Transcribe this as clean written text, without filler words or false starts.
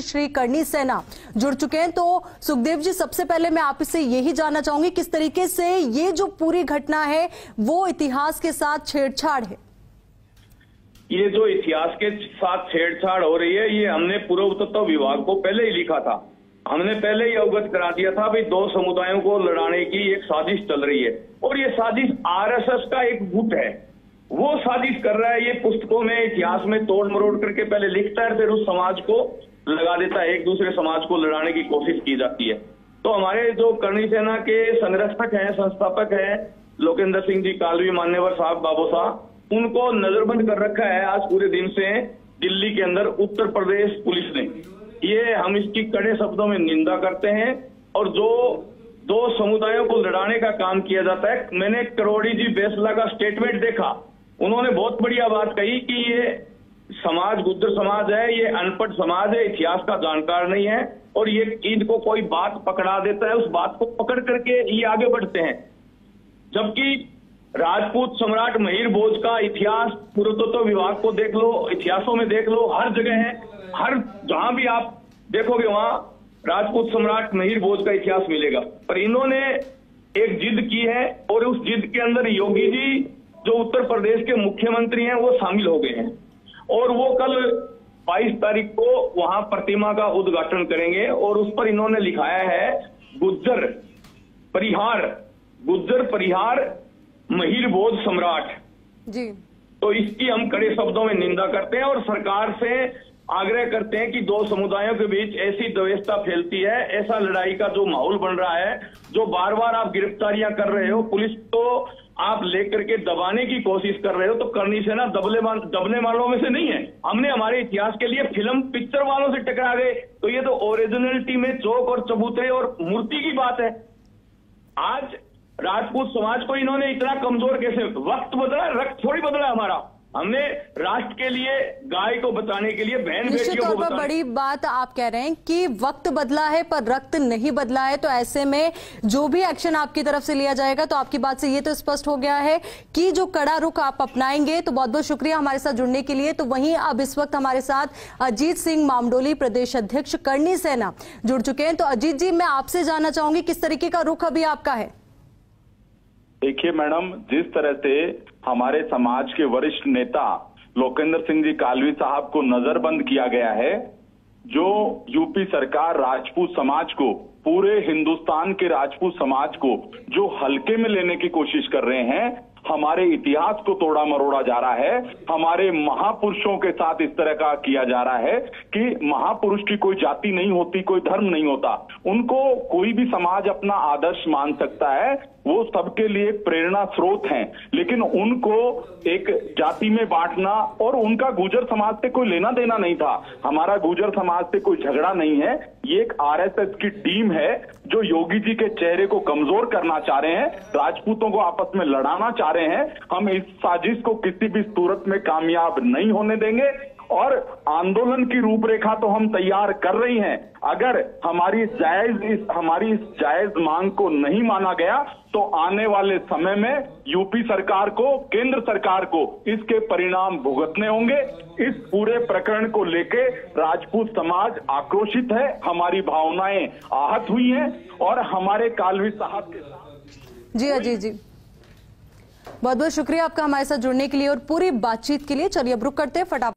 श्री करनी सेना जुड़ चुके हैं। तो सुखदेव जी, सबसे पहले मैं आपसे यही जानना चाहूंगी किस तरीके से ये जो पूरी घटना है वो इतिहास के साथ छेड़छाड़ है। ये जो इतिहास के साथ छेड़छाड़ हो रही है, ये हमने पुरातत्व विभाग को पहले ही लिखा था। हमने पहले ही अवगत करा दिया था भाई दो समुदायों को लड़ाने की एक साजिश चल रही है और ये साजिश आरएसएस का एक गुट है, वो साजिश कर रहा है। ये पुस्तकों में इतिहास में तोड़ मरोड़ करके पहले लिखता है, फिर उस समाज को लगा देता है, एक दूसरे समाज को लड़ाने की कोशिश की जाती है। तो हमारे जो करनी सेना के संरक्षक हैं, संस्थापक हैं, लोकेंद्र सिंह जी कालवी, मान्यवर साहब, बाबू साहब, उनको नजरबंद कर रखा है आज पूरे दिन से दिल्ली के अंदर उत्तर प्रदेश पुलिस ने। ये हम इसकी कड़े शब्दों में निंदा करते हैं। और जो दो समुदायों को लड़ाने का काम किया जाता है, मैंने करोड़ी जी बेसला का स्टेटमेंट देखा, उन्होंने बहुत बढ़िया बात कही कि ये समाज गुज्जर समाज है, ये अनपढ़ समाज है, इतिहास का जानकार नहीं है और ये इनको कोई बात पकड़ा देता है, उस बात को पकड़ करके ये आगे बढ़ते हैं। जबकि राजपूत सम्राट महिर भोज का इतिहास पुरातत्व विभाग को देख लो, इतिहासों में देख लो, हर जगह है, हर जहां भी आप देखोगे वहां राजपूत सम्राट महिर भोज का इतिहास मिलेगा। पर इन्होंने एक जिद की है और उस जिद के अंदर योगी जी जो उत्तर प्रदेश के मुख्यमंत्री हैं वो शामिल हो गए हैं और वो कल 22 तारीख को वहां प्रतिमा का उद्घाटन करेंगे और उस पर इन्होंने लिखाया है गुज्जर परिहार महिर भोज सम्राट जी। तो इसकी हम कड़े शब्दों में निंदा करते हैं और सरकार से आग्रह करते हैं कि दो समुदायों के बीच ऐसी द्वेषता फैलती है, ऐसा लड़ाई का जो माहौल बन रहा है, जो बार बार आप गिरफ्तारियां कर रहे हो, पुलिस को आप लेकर के दबाने की कोशिश कर रहे हो, तो करनी सेना दबने वालों में से नहीं है। हमने हमारे इतिहास के लिए फिल्म पिक्चर वालों से टकरा गए, तो ये तो ओरिजिनलिटी में चौक और चबूतरे और मूर्ति की बात है। आज राजपूत समाज को इन्होंने इतना कमजोर कैसे, वक्त बदला, रक्त थोड़ी बदला हमारा। हमने राष्ट्र के लिए, गाय को बचाने के लिए, बहन बेटियों को बचाने। बड़ी बात आप कह रहे हैं कि वक्त बदला है पर रक्त नहीं बदला है, तो ऐसे में जो भी एक्शन आपकी तरफ से लिया जाएगा, तो आपकी बात से ये तो स्पष्ट हो गया है कि जो कड़ा रुख आप अपनाएंगे। तो बहुत बहुत शुक्रिया हमारे साथ जुड़ने के लिए। तो वहीं अब इस वक्त हमारे साथ अजीत सिंह मामडोली, प्रदेश अध्यक्ष करनी सेना, जुड़ चुके हैं। तो अजीत जी, मैं आपसे जानना चाहूंगी किस तरीके का रुख अभी आपका है। देखिए मैडम, जिस तरह से हमारे समाज के वरिष्ठ नेता लोकेंद्र सिंह जी कालवी साहब को नजरबंद किया गया है, जो यूपी सरकार राजपूत समाज को, पूरे हिंदुस्तान के राजपूत समाज को जो हल्के में लेने की कोशिश कर रहे हैं, हमारे इतिहास को तोड़ा मरोड़ा जा रहा है, हमारे महापुरुषों के साथ इस तरह का किया जा रहा है कि महापुरुष की कोई जाति नहीं होती, कोई धर्म नहीं होता, उनको कोई भी समाज अपना आदर्श मान सकता है, वो सबके लिए प्रेरणा स्रोत हैं, लेकिन उनको एक जाति में बांटना, और उनका गुर्जर समाज से कोई लेना देना नहीं था, हमारा गुर्जर समाज से कोई झगड़ा नहीं है। ये एक आरएसएस की टीम है जो योगी जी के चेहरे को कमजोर करना चाह रहे हैं, राजपूतों को आपस में लड़ाना चाह रहे हैं। हम इस साजिश को किसी भी सूरत में कामयाब नहीं होने देंगे और आंदोलन की रूपरेखा तो हम तैयार कर रही हैं। अगर हमारी इस जायज मांग को नहीं माना गया तो आने वाले समय में यूपी सरकार को, केंद्र सरकार को इसके परिणाम भुगतने होंगे। इस पूरे प्रकरण को लेके राजपूत समाज आक्रोशित है, हमारी भावनाएं आहत हुई हैं और हमारे कालवी साहब के साथ। जी अजीत जी, बहुत बहुत शुक्रिया आपका हमारे साथ जुड़ने के लिए और पूरी बातचीत के लिए। चलिए अब रुक करते हैं फटाफट।